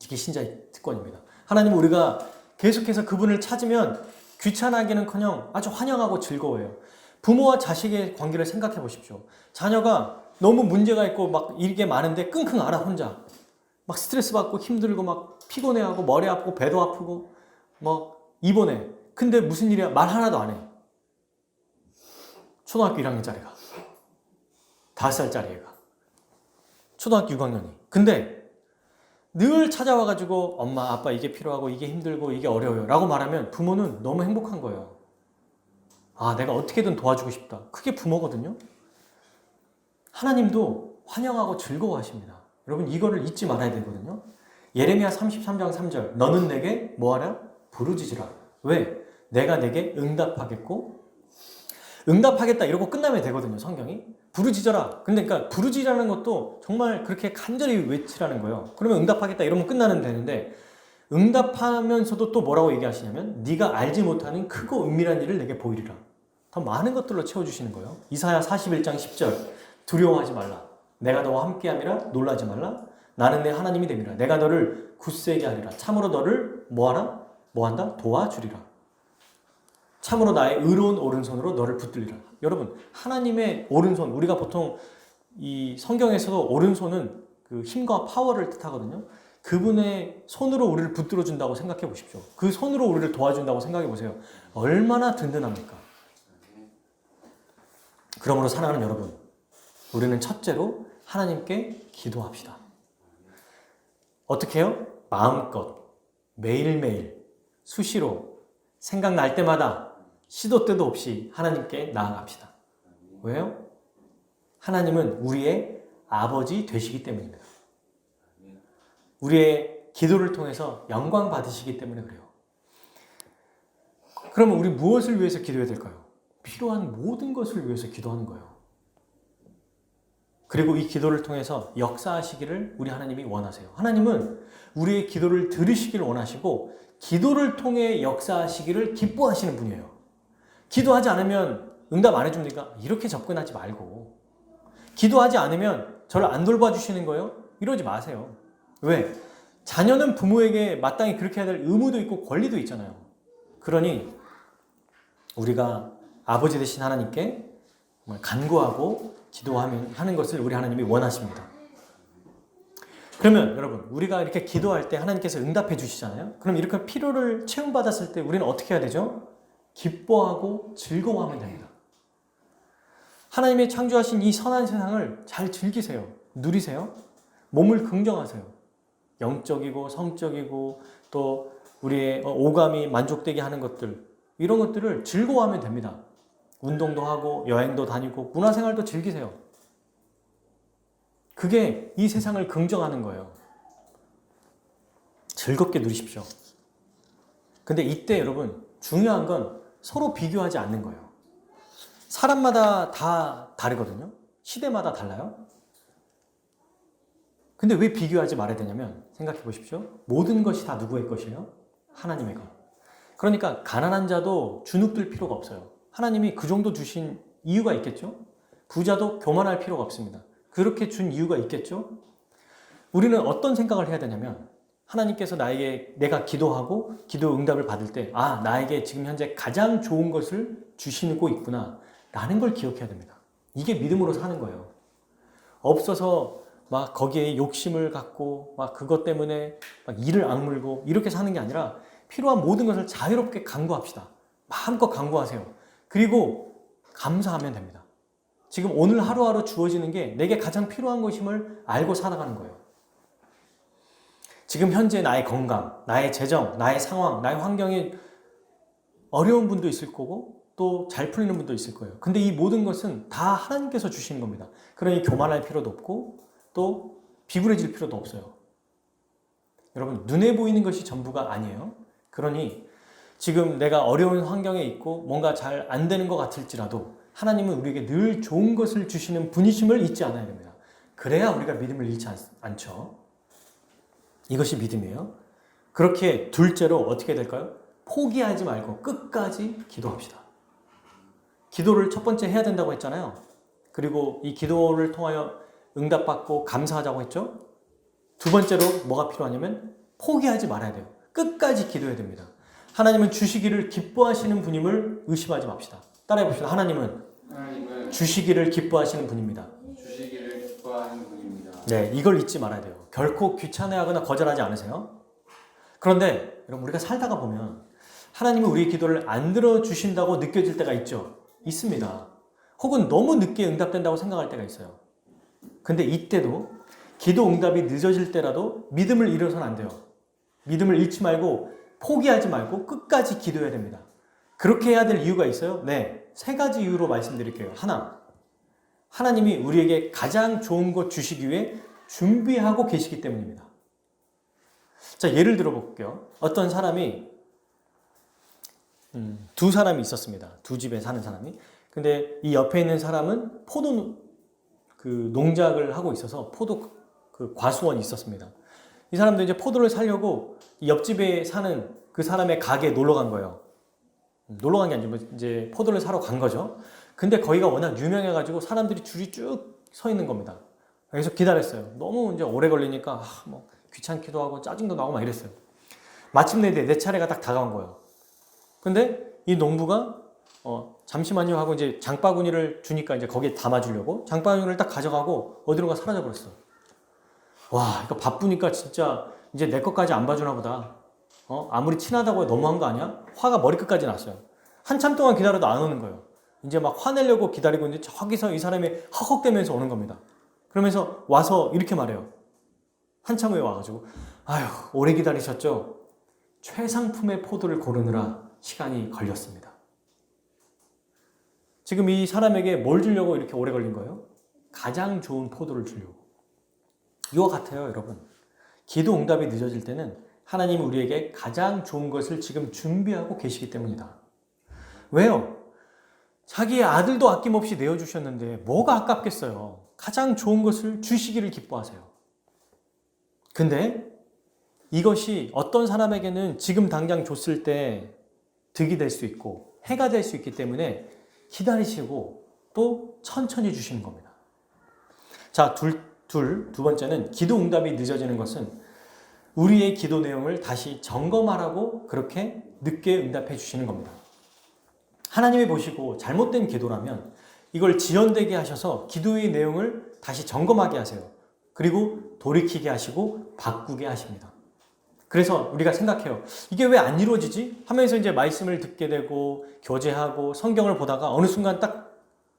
이게 신자의 특권입니다. 하나님은 우리가 계속해서 그분을 찾으면 귀찮아하기는커녕 아주 환영하고 즐거워요. 부모와 자식의 관계를 생각해 보십시오. 자녀가 너무 문제가 있고 막 이게 많은데 끙끙 앓아 혼자. 막 스트레스 받고 힘들고 막 피곤해하고 머리 아프고 배도 아프고 막 입원해. 근데 무슨 일이야? 말 하나도 안 해. 초등학교 1학년짜리가. 5살짜리 애가. 초등학교 6학년이. 근데 늘 찾아와가지고 엄마, 아빠 이게 필요하고 이게 힘들고 이게 어려워요 라고 말하면 부모는 너무 행복한 거예요. 아, 내가 어떻게든 도와주고 싶다. 그게 부모거든요. 하나님도 환영하고 즐거워하십니다. 여러분 이거를 잊지 말아야 되거든요. 예레미야 33장 3절 너는 내게 뭐하라? 부르짖으라. 왜? 내가 내게 응답하겠고 응답하겠다 이러고 끝나면 되거든요. 성경이. 부르짖어라. 근데 그러니까 부르짖으라는 것도 정말 그렇게 간절히 외치라는 거예요. 그러면 응답하겠다 이러면 끝나는 되는데 응답하면서도 또 뭐라고 얘기하시냐면 네가 알지 못하는 크고 은밀한 일을 내게 보이리라. 더 많은 것들로 채워주시는 거예요. 이사야 41장 10절 두려워하지 말라. 내가 너와 함께함이라 놀라지 말라. 나는 내 하나님이 됨이라. 내가 너를 굳세게 하리라. 참으로 너를 뭐하라? 뭐한다? 도와주리라. 참으로 나의 의로운 오른손으로 너를 붙들리라. 여러분 하나님의 오른손 우리가 보통 이 성경에서도 오른손은 그 힘과 파워를 뜻하거든요. 그분의 손으로 우리를 붙들어 준다고 생각해 보십시오. 그 손으로 우리를 도와준다고 생각해 보세요. 얼마나 든든합니까? 그러므로 사랑하는 여러분, 우리는 첫째로 하나님께 기도합시다. 어떻게 해요? 마음껏 매일매일 수시로 생각날 때마다 시도 때도 없이 하나님께 나아갑시다. 왜요? 하나님은 우리의 아버지 되시기 때문입니다. 우리의 기도를 통해서 영광 받으시기 때문에 그래요. 그러면 우리 무엇을 위해서 기도해야 될까요? 필요한 모든 것을 위해서 기도하는 거예요. 그리고 이 기도를 통해서 역사하시기를 우리 하나님이 원하세요. 하나님은 우리의 기도를 들으시기를 원하시고 기도를 통해 역사하시기를 기뻐하시는 분이에요. 기도하지 않으면 응답 안 해줍니까? 이렇게 접근하지 말고 기도하지 않으면 저를 안 돌봐주시는 거예요? 이러지 마세요. 왜? 자녀는 부모에게 마땅히 그렇게 해야 될 의무도 있고 권리도 있잖아요. 그러니 우리가 아버지 되신 하나님께 간구하고 기도하는 것을 우리 하나님이 원하십니다. 그러면 여러분 우리가 이렇게 기도할 때 하나님께서 응답해 주시잖아요. 그럼 이렇게 필요를 채움받았을 때 우리는 어떻게 해야 되죠? 기뻐하고 즐거워하면 됩니다. 하나님의 창조하신 이 선한 세상을 잘 즐기세요. 누리세요. 몸을 긍정하세요. 영적이고 성적이고 또 우리의 오감이 만족되게 하는 것들 이런 것들을 즐거워하면 됩니다. 운동도 하고 여행도 다니고 문화생활도 즐기세요. 그게 이 세상을 긍정하는 거예요. 즐겁게 누리십시오. 근데 이때 여러분 중요한 건 서로 비교하지 않는 거예요. 사람마다 다 다르거든요. 시대마다 달라요. 근데 왜 비교하지 말아야 되냐면 생각해 보십시오. 모든 것이 다 누구의 것이에요? 하나님의 것. 그러니까 가난한 자도 주눅들 필요가 없어요. 하나님이 그 정도 주신 이유가 있겠죠? 부자도 교만할 필요가 없습니다. 그렇게 준 이유가 있겠죠? 우리는 어떤 생각을 해야 되냐면 하나님께서 나에게 내가 기도하고 기도 응답을 받을 때 아, 나에게 지금 현재 가장 좋은 것을 주시고 있구나 라는 걸 기억해야 됩니다. 이게 믿음으로 사는 거예요. 없어서 막 거기에 욕심을 갖고 막 그것 때문에 막 이를 악물고 이렇게 사는 게 아니라 필요한 모든 것을 자유롭게 간구합시다. 마음껏 간구하세요. 그리고 감사하면 됩니다. 지금 오늘 하루하루 주어지는 게 내게 가장 필요한 것임을 알고 살아가는 거예요. 지금 현재 나의 건강, 나의 재정, 나의 상황, 나의 환경이 어려운 분도 있을 거고 또 잘 풀리는 분도 있을 거예요. 근데 이 모든 것은 다 하나님께서 주시는 겁니다. 그러니 교만할 필요도 없고 또 비굴해질 필요도 없어요. 여러분 눈에 보이는 것이 전부가 아니에요. 그러니 지금 내가 어려운 환경에 있고 뭔가 잘 안 되는 것 같을지라도 하나님은 우리에게 늘 좋은 것을 주시는 분이심을 잊지 않아야 됩니다. 그래야 우리가 믿음을 잃지 않죠. 이것이 믿음이에요. 그렇게 둘째로 어떻게 될까요? 포기하지 말고 끝까지 기도합시다. 기도를 첫 번째 해야 된다고 했잖아요. 그리고 이 기도를 통하여 응답받고 감사하자고 했죠. 두 번째로 뭐가 필요하냐면 포기하지 말아야 돼요. 끝까지 기도해야 됩니다. 하나님은 주시기를 기뻐하시는 분임을 의심하지 맙시다. 따라해 봅시다. 하나님은 주시기를 기뻐하시는 분입니다. 주시기를 기뻐하는 분입니다. 네, 이걸 잊지 말아야 돼요. 결코 귀찮아하거나 거절하지 않으세요. 그런데 여러분, 우리가 살다가 보면 하나님은 우리의 기도를 안 들어주신다고 느껴질 때가 있죠. 있습니다. 혹은 너무 늦게 응답된다고 생각할 때가 있어요. 근데 이때도 기도 응답이 늦어질 때라도 믿음을 잃어서는 안 돼요. 믿음을 잃지 말고 포기하지 말고 끝까지 기도해야 됩니다. 그렇게 해야 될 이유가 있어요? 네, 3가지 이유로 말씀드릴게요. 하나님이 우리에게 가장 좋은 것 주시기 위해 준비하고 계시기 때문입니다. 자, 예를 들어 볼게요. 어떤 사람이 두 사람이 있었습니다. 두 집에 사는 사람이. 근데 이 옆에 있는 사람은 포도 농작을 하고 있어서 포도 과수원이 있었습니다. 이 사람도 이제 포도를 사려고 옆집에 사는 그 사람의 가게에 놀러 간 거예요. 놀러 간 게 아니고 이제 포도를 사러 간 거죠. 근데 거기가 워낙 유명해가지고 사람들이 줄이 쭉 서 있는 겁니다. 그래서 기다렸어요. 너무 이제 오래 걸리니까 뭐 귀찮기도 하고 짜증도 나고 막 이랬어요. 마침내 내 차례가 딱 다가온 거예요. 근데 이 농부가 잠시만요 하고 이제 장바구니를 주니까 이제 거기에 담아주려고 장바구니를 딱 가져가고 어디론가 사라져 버렸어. 와, 이거 바쁘니까 진짜 이제 내 것까지 안 봐주나 보다. 아무리 친하다고 너무한 거 아니야? 화가 머리끝까지 났어요. 한참 동안 기다려도 안 오는 거예요. 이제 막 화내려고 기다리고 있는데 저기서 이 사람이 헉헉대면서 오는 겁니다. 그러면서 와서 이렇게 말해요. 한참 후에 와가지고, 아휴, 오래 기다리셨죠? 최상품의 포도를 고르느라 시간이 걸렸습니다. 지금 이 사람에게 뭘 주려고 이렇게 오래 걸린 거예요? 가장 좋은 포도를 주려고. 이와 같아요, 여러분. 기도 응답이 늦어질 때는 하나님이 우리에게 가장 좋은 것을 지금 준비하고 계시기 때문이다. 왜요? 자기의 아들도 아낌없이 내어주셨는데 뭐가 아깝겠어요? 가장 좋은 것을 주시기를 기뻐하세요. 근데 이것이 어떤 사람에게는 지금 당장 줬을 때 득이 될 수 있고 해가 될 수 있기 때문에 기다리시고 또 천천히 주시는 겁니다. 자, 두 번째는 기도 응답이 늦어지는 것은 우리의 기도 내용을 다시 점검하라고 그렇게 늦게 응답해 주시는 겁니다. 하나님이 보시고 잘못된 기도라면 이걸 지연되게 하셔서 기도의 내용을 다시 점검하게 하세요. 그리고 돌이키게 하시고 바꾸게 하십니다. 그래서 우리가 생각해요. 이게 왜 안 이루어지지? 하면서 이제 말씀을 듣게 되고 교제하고 성경을 보다가 어느 순간 딱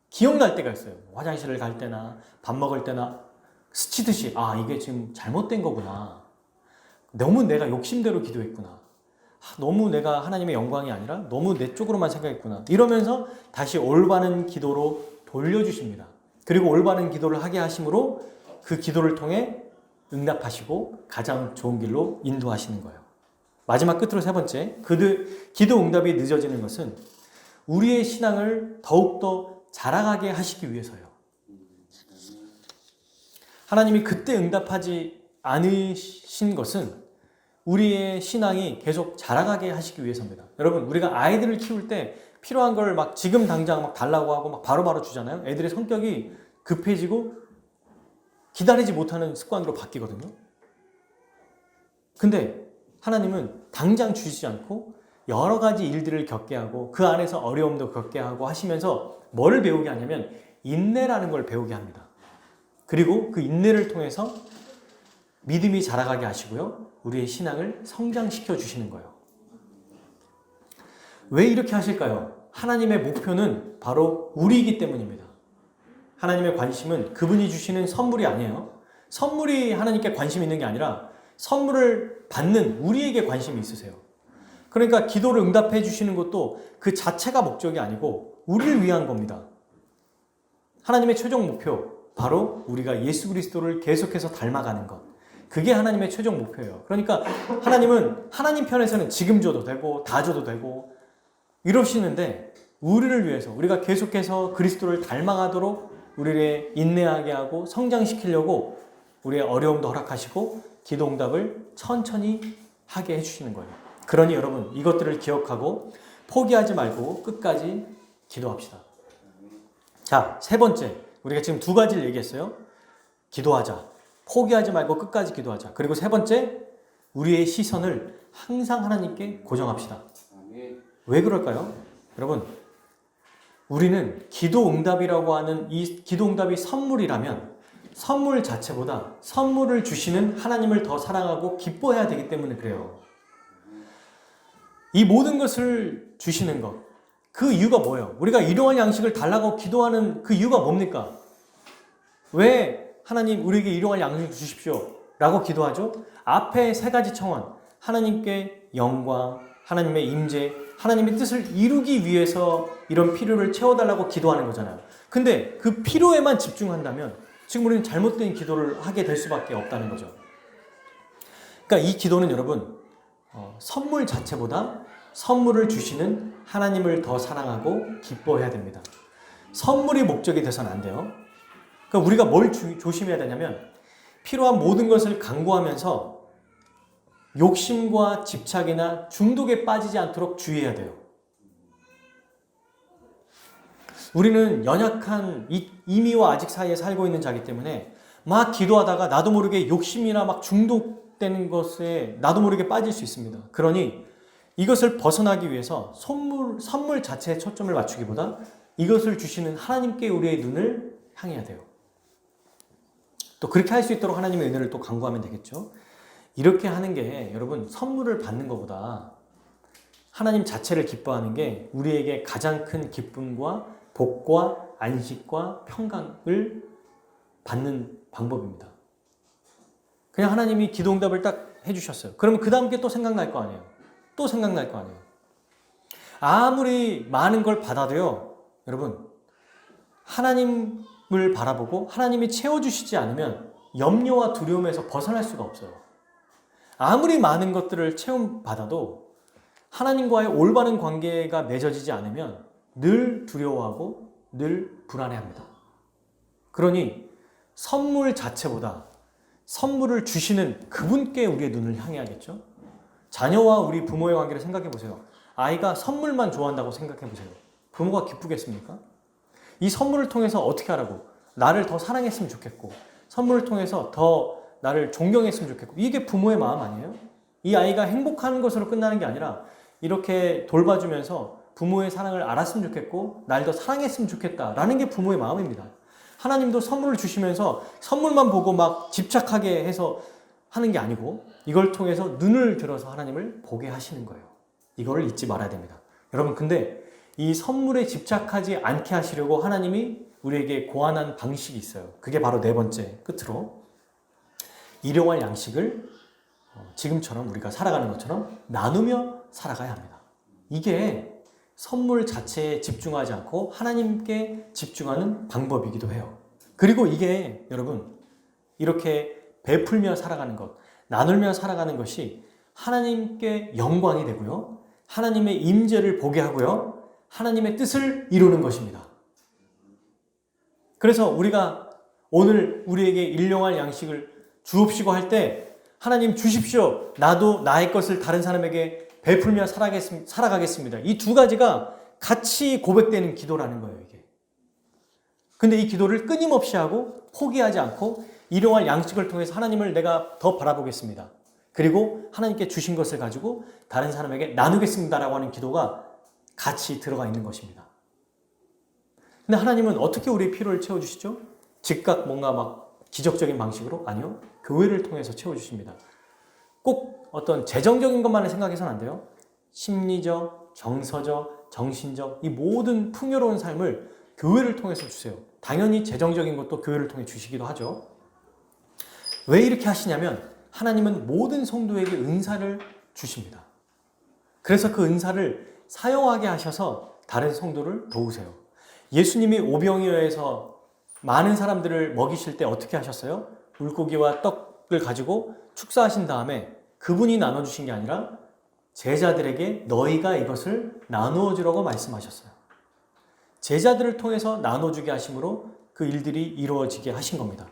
기억날 때가 있어요. 화장실을 갈 때나 밥 먹을 때나 스치듯이 이게 지금 잘못된 거구나. 너무 내가 욕심대로 기도했구나. 너무 내가 하나님의 영광이 아니라 너무 내 쪽으로만 생각했구나. 이러면서 다시 올바른 기도로 돌려주십니다. 그리고 올바른 기도를 하게 하심으로 그 기도를 통해 응답하시고 가장 좋은 길로 인도하시는 거예요. 마지막 끝으로 3번째, 기도 응답이 늦어지는 것은 우리의 신앙을 더욱더 자라가게 하시기 위해서요. 하나님이 그때 응답하지 않으신 것은 우리의 신앙이 계속 자라가게 하시기 위해서입니다. 여러분, 우리가 아이들을 키울 때 필요한 걸 막 지금 당장 막 달라고 하고 막 바로바로 주잖아요. 애들의 성격이 급해지고 기다리지 못하는 습관으로 바뀌거든요. 근데 하나님은 당장 주시지 않고 여러 가지 일들을 겪게 하고 그 안에서 어려움도 겪게 하고 하시면서 뭐를 배우게 하냐면 인내라는 걸 배우게 합니다. 그리고 그 인내를 통해서 믿음이 자라가게 하시고요. 우리의 신앙을 성장시켜 주시는 거예요. 왜 이렇게 하실까요? 하나님의 목표는 바로 우리이기 때문입니다. 하나님의 관심은 그분이 주시는 선물이 아니에요. 선물이 하나님께 관심이 있는 게 아니라 선물을 받는 우리에게 관심이 있으세요. 그러니까 기도를 응답해 주시는 것도 그 자체가 목적이 아니고 우리를 위한 겁니다. 하나님의 최종 목표, 바로 우리가 예수 그리스도를 계속해서 닮아가는 것. 그게 하나님의 최종 목표예요. 그러니까 하나님은 하나님 편에서는 지금 줘도 되고 다 줘도 되고 이러시는데 우리를 위해서 우리가 계속해서 그리스도를 닮아가도록 우리를 인내하게 하고 성장시키려고 우리의 어려움도 허락하시고 기도 응답을 천천히 하게 해주시는 거예요. 그러니 여러분 이것들을 기억하고 포기하지 말고 끝까지 기도합시다. 자, 세 번째, 우리가 지금 두 가지를 얘기했어요. 기도하자. 포기하지 말고 끝까지 기도하자. 그리고 세 번째, 우리의 시선을 항상 하나님께 고정합시다. 왜 그럴까요? 여러분, 우리는 기도 응답이라고 하는 이 기도 응답이 선물이라면 선물 자체보다 선물을 주시는 하나님을 더 사랑하고 기뻐해야 되기 때문에 그래요. 이 모든 것을 주시는 것, 그 이유가 뭐예요? 우리가 일용할 양식을 달라고 기도하는 그 이유가 뭡니까? 왜 하나님 우리에게 일용할 양식을 주십시오 라고 기도하죠? 앞에 세 가지 청원, 하나님께 영광, 하나님의 임재, 하나님의 뜻을 이루기 위해서 이런 필요를 채워달라고 기도하는 거잖아요. 근데 그 필요에만 집중한다면 지금 우리는 잘못된 기도를 하게 될 수밖에 없다는 거죠. 그러니까 이 기도는 여러분 선물 자체보다 선물을 주시는 하나님을 더 사랑하고 기뻐해야 됩니다. 선물이 목적이 돼서는 안 돼요. 그러니까 우리가 뭘 조심해야 되냐면 필요한 모든 것을 강구하면서 욕심과 집착이나 중독에 빠지지 않도록 주의해야 돼요. 우리는 연약한 이미와 아직 사이에 살고 있는 자이기 때문에 막 기도하다가 나도 모르게 욕심이나 막 중독되는 것에 나도 모르게 빠질 수 있습니다. 그러니 이것을 벗어나기 위해서 선물 자체에 초점을 맞추기보다 이것을 주시는 하나님께 우리의 눈을 향해야 돼요. 또 그렇게 할 수 있도록 하나님의 은혜를 또 간구하면 되겠죠. 이렇게 하는 게 여러분 선물을 받는 것보다 하나님 자체를 기뻐하는 게 우리에게 가장 큰 기쁨과 복과 안식과 평강을 받는 방법입니다. 그냥 하나님이 기도응답을 딱 해주셨어요. 그러면 그 다음 게 또 생각날 거 아니에요. 또 생각날 거 아니에요. 아무리 많은 걸 받아도요, 여러분 하나님을 바라보고 하나님이 채워주시지 않으면 염려와 두려움에서 벗어날 수가 없어요. 아무리 많은 것들을 체험받아도 하나님과의 올바른 관계가 맺어지지 않으면 늘 두려워하고 늘 불안해합니다. 그러니 선물 자체보다 선물을 주시는 그분께 우리의 눈을 향해야겠죠. 자녀와 우리 부모의 관계를 생각해 보세요. 아이가 선물만 좋아한다고 생각해 보세요. 부모가 기쁘겠습니까? 이 선물을 통해서 어떻게 하라고? 나를 더 사랑했으면 좋겠고 선물을 통해서 더 나를 존경했으면 좋겠고 이게 부모의 마음 아니에요? 이 아이가 행복한 것으로 끝나는 게 아니라 이렇게 돌봐주면서 부모의 사랑을 알았으면 좋겠고 날 더 사랑했으면 좋겠다라는 게 부모의 마음입니다. 하나님도 선물을 주시면서 선물만 보고 막 집착하게 해서 하는 게 아니고 이걸 통해서 눈을 들어서 하나님을 보게 하시는 거예요. 이거를 잊지 말아야 됩니다. 여러분 근데 이 선물에 집착하지 않게 하시려고 하나님이 우리에게 고안한 방식이 있어요. 그게 바로 네 번째 끝으로 일용할 양식을 지금처럼 우리가 살아가는 것처럼 나누며 살아가야 합니다. 이게 선물 자체에 집중하지 않고 하나님께 집중하는 방법이기도 해요. 그리고 이게 여러분 이렇게 베풀며 살아가는 것, 나누며 살아가는 것이 하나님께 영광이 되고요. 하나님의 임재를 보게 하고요. 하나님의 뜻을 이루는 것입니다. 그래서 우리가 오늘 우리에게 일용할 양식을 주옵시고 할 때 하나님 주십시오. 나도 나의 것을 다른 사람에게 베풀며 살아가겠습니다. 이 두 가지가 같이 고백되는 기도라는 거예요, 이게. 근데 이 기도를 끊임없이 하고 포기하지 않고 일용할 양식을 통해서 하나님을 내가 더 바라보겠습니다. 그리고 하나님께 주신 것을 가지고 다른 사람에게 나누겠습니다라고 하는 기도가 같이 들어가 있는 것입니다. 근데 하나님은 어떻게 우리의 필요를 채워주시죠? 즉각 뭔가 막 기적적인 방식으로? 아니요. 교회를 통해서 채워주십니다. 꼭 어떤 재정적인 것만을 생각해서는 안 돼요. 심리적, 정서적, 정신적 이 모든 풍요로운 삶을 교회를 통해서 주세요. 당연히 재정적인 것도 교회를 통해 주시기도 하죠. 왜 이렇게 하시냐면 하나님은 모든 성도에게 은사를 주십니다. 그래서 그 은사를 사용하게 하셔서 다른 성도를 도우세요. 예수님이 오병이어에서 많은 사람들을 먹이실 때 어떻게 하셨어요? 물고기와 떡을 가지고 축사하신 다음에 그분이 나눠주신 게 아니라 제자들에게 너희가 이것을 나누어 주라고 말씀하셨어요. 제자들을 통해서 나눠주게 하심으로 그 일들이 이루어지게 하신 겁니다.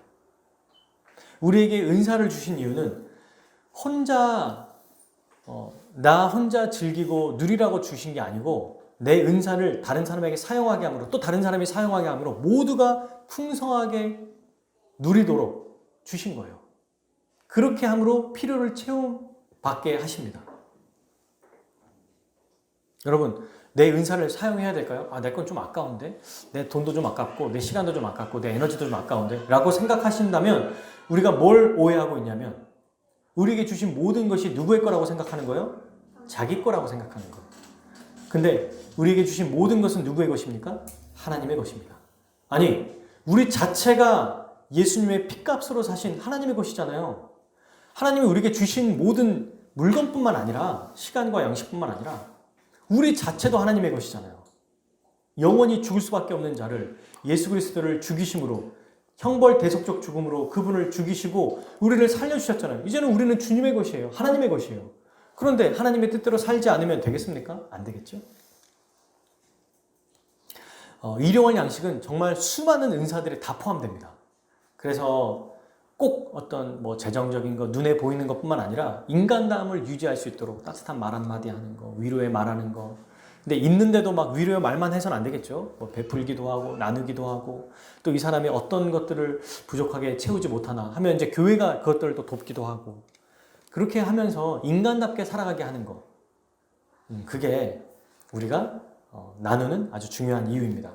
우리에게 은사를 주신 이유는 나 혼자 즐기고 누리라고 주신 게 아니고 내 은사를 다른 사람에게 사용하게 함으로 또 다른 사람이 사용하게 함으로 모두가 풍성하게 누리도록 주신 거예요. 그렇게 함으로 필요를 채움받게 하십니다. 여러분, 내 은사를 사용해야 될까요? 내 건 좀 아까운데? 내 돈도 좀 아깝고 내 시간도 좀 아깝고 내 에너지도 좀 아까운데? 라고 생각하신다면 우리가 뭘 오해하고 있냐면 우리에게 주신 모든 것이 누구의 거라고 생각하는 거예요? 자기 거라고 생각하는 거예요. 근데 우리에게 주신 모든 것은 누구의 것입니까? 하나님의 것입니다. 아니, 우리 자체가 예수님의 핏값으로 사신 하나님의 것이잖아요. 하나님이 우리에게 주신 모든 물건뿐만 아니라 시간과 양식뿐만 아니라 우리 자체도 하나님의 것이잖아요. 영원히 죽을 수밖에 없는 자를 예수 그리스도를 죽이심으로 형벌 대속적 죽음으로 그분을 죽이시고 우리를 살려주셨잖아요. 이제는 우리는 주님의 것이에요. 하나님의 것이에요. 그런데 하나님의 뜻대로 살지 않으면 되겠습니까? 안 되겠죠? 일용할 양식은 정말 수많은 은사들이 다 포함됩니다. 그래서 꼭 어떤 재정적인 거, 눈에 보이는 것뿐만 아니라 인간다움을 유지할 수 있도록 따뜻한 말 한마디 하는 거, 위로의 말하는 거. 근데 있는데도 막 위로의 말만 해서는 안 되겠죠. 베풀기도 하고 나누기도 하고 또 이 사람이 어떤 것들을 부족하게 채우지 못하나 하면 이제 교회가 그것들을 또 돕기도 하고 그렇게 하면서 인간답게 살아가게 하는 거. 그게 우리가 나누는 아주 중요한 이유입니다.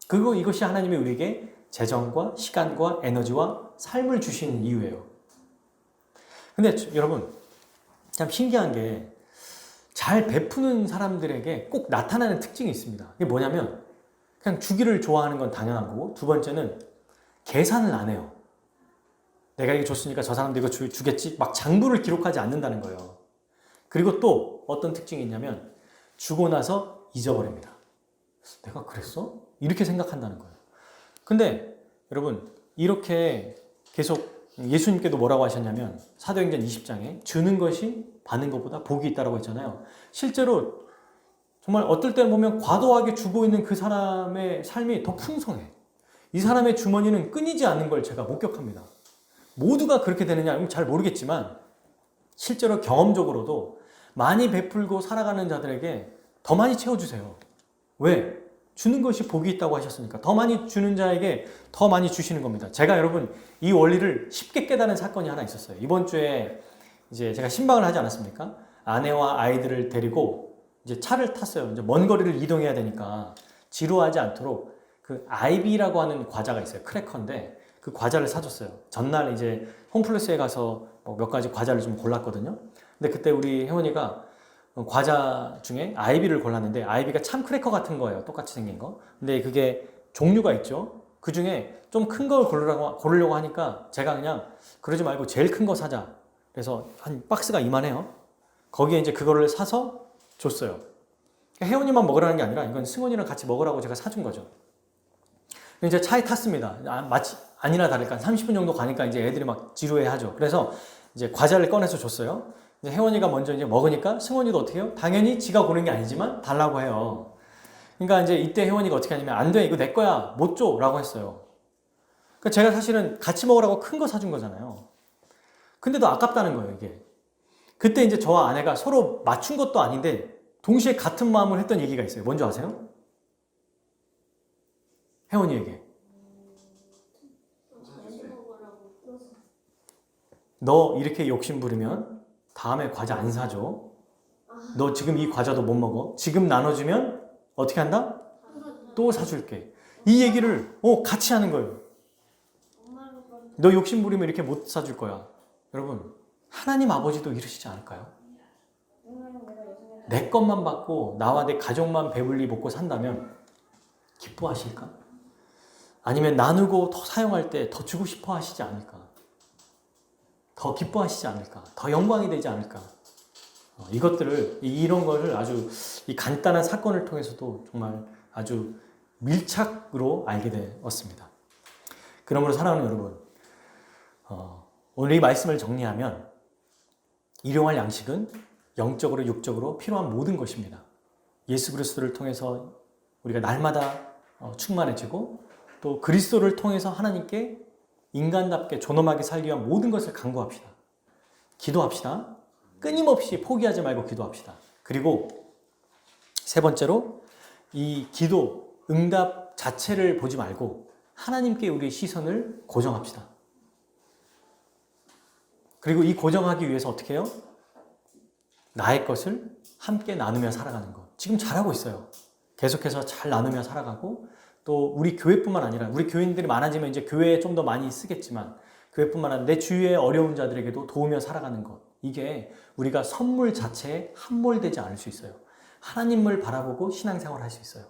그리고 이것이 하나님이 우리에게 재정과 시간과 에너지와 삶을 주시는 이유예요. 근데 여러분, 참 신기한 게 잘 베푸는 사람들에게 꼭 나타나는 특징이 있습니다. 그게 뭐냐면 그냥 주기를 좋아하는 건 당연한 거고 두 번째는 계산을 안 해요. 내가 이거 줬으니까 저 사람도 이거 주겠지? 막 장부를 기록하지 않는다는 거예요. 그리고 또 어떤 특징이 있냐면 주고 나서 잊어버립니다. 내가 그랬어? 이렇게 생각한다는 거예요. 근데 여러분, 이렇게 계속 예수님께도 뭐라고 하셨냐면 사도행전 20장에 주는 것이 받는 것보다 복이 있다고 했잖아요. 실제로 정말 어떨 때는 보면 과도하게 주고 있는 그 사람의 삶이 더 풍성해. 이 사람의 주머니는 끊이지 않는 걸 제가 목격합니다. 모두가 그렇게 되느냐 잘 모르겠지만 실제로 경험적으로도 많이 베풀고 살아가는 자들에게 더 많이 채워주세요. 왜? 주는 것이 복이 있다고 하셨으니까 더 많이 주는 자에게 더 많이 주시는 겁니다. 제가 여러분 이 원리를 쉽게 깨달은 사건이 하나 있었어요. 이번 주에 이제 제가 신방을 하지 않았습니까? 아내와 아이들을 데리고 이제 차를 탔어요. 이제 먼 거리를 이동해야 되니까 지루하지 않도록 그 아이비라고 하는 과자가 있어요. 크래커인데 그 과자를 사줬어요. 전날 이제 홈플러스에 가서 몇 가지 과자를 좀 골랐거든요. 근데 그때 우리 혜원이가 과자 중에 아이비를 골랐는데 아이비가 참 크래커 같은 거예요. 똑같이 생긴 거. 근데 그게 종류가 있죠. 그 중에 좀 큰 걸 고르려고 하니까 제가 그냥 그러지 말고 제일 큰 거 사자. 그래서 한 박스가 이만해요. 거기에 이제 그거를 사서 줬어요. 혜원이만 먹으라는 게 아니라 이건 승원이랑 같이 먹으라고 제가 사준 거죠. 이제 차에 탔습니다. 마치 아니나 다를까 30분 정도 가니까 이제 애들이 막 지루해 하죠. 그래서 이제 과자를 꺼내서 줬어요. 이제 혜원이가 먼저 이제 먹으니까 승원이도 어떻게 해요? 당연히 지가 고른 게 아니지만 달라고 해요. 그러니까 이제 이때 혜원이가 어떻게 하냐면 안 돼, 이거 내 거야, 못 줘 라고 했어요. 그러니까 제가 사실은 같이 먹으라고 큰 거 사준 거잖아요. 근데도 아깝다는 거예요, 이게. 그때 이제 저와 아내가 서로 맞춘 것도 아닌데 동시에 같은 마음을 했던 얘기가 있어요. 뭔지 아세요? 혜원이에게. 너 이렇게 욕심 부리면 다음에 과자 안 사줘. 너 지금 이 과자도 못 먹어. 지금 나눠주면 어떻게 한다? 또 사줄게. 이 얘기를 같이 하는 거예요. 너 욕심 부리면 이렇게 못 사줄 거야. 여러분, 하나님 아버지도 이러시지 않을까요? 내 것만 받고 나와 내 가족만 배불리 먹고 산다면 기뻐하실까? 아니면 나누고 더 사용할 때 더 주고 싶어 하시지 않을까? 더 기뻐하시지 않을까? 더 영광이 되지 않을까? 이것들을, 이런 거를 아주 이 간단한 사건을 통해서도 정말 아주 밀착으로 알게 되었습니다. 그러므로 사랑하는 여러분, 오늘 이 말씀을 정리하면 일용할 양식은 영적으로 육적으로 필요한 모든 것입니다. 예수 그리스도를 통해서 우리가 날마다 충만해지고 또 그리스도를 통해서 하나님께 인간답게 존엄하게 살기 위한 모든 것을 간구합시다. 기도합시다. 끊임없이 포기하지 말고 기도합시다. 그리고 세 번째로 이 기도, 응답 자체를 보지 말고 하나님께 우리의 시선을 고정합시다. 그리고 이 고정하기 위해서 어떻게 해요? 나의 것을 함께 나누며 살아가는 것. 지금 잘하고 있어요. 계속해서 잘 나누며 살아가고 또 우리 교회뿐만 아니라 우리 교인들이 많아지면 이제 교회에 좀 더 많이 쓰겠지만 교회뿐만 아니라 내 주위의 어려운 자들에게도 도우며 살아가는 것. 이게 우리가 선물 자체에 함몰되지 않을 수 있어요. 하나님을 바라보고 신앙생활을 할 수 있어요.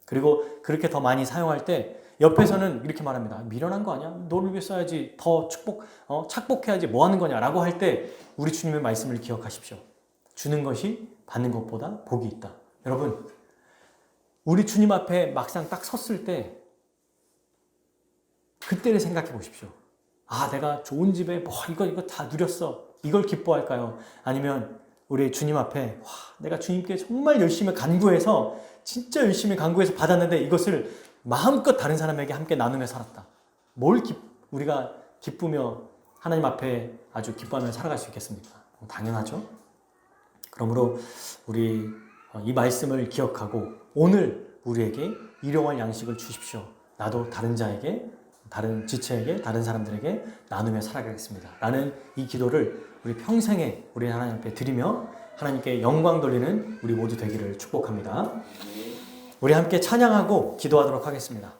그리고 그렇게 더 많이 사용할 때 옆에서는 이렇게 말합니다. 미련한 거 아니야? 너를 위해 써야지. 더 착복해야지. 뭐 하는 거냐? 라고 할 때 우리 주님의 말씀을 기억하십시오. 주는 것이 받는 것보다 복이 있다. 여러분, 우리 주님 앞에 막상 딱 섰을 때 그때를 생각해 보십시오. 아, 내가 좋은 집에 이거 다 누렸어. 이걸 기뻐할까요? 아니면 우리 주님 앞에 내가 주님께 정말 열심히 간구해서 진짜 열심히 간구해서 받았는데 이것을 마음껏 다른 사람에게 함께 나누며 살았다. 우리가 기쁘며 하나님 앞에 아주 기뻐하며 살아갈 수 있겠습니까? 당연하죠. 그러므로 우리 이 말씀을 기억하고 오늘 우리에게 일용할 양식을 주십시오. 나도 다른 자에게, 다른 지체에게, 다른 사람들에게 나누며 살아가겠습니다. 라는 이 기도를 우리 평생에 우리 하나님 앞에 드리며 하나님께 영광 돌리는 우리 모두 되기를 축복합니다. 우리 함께 찬양하고 기도하도록 하겠습니다.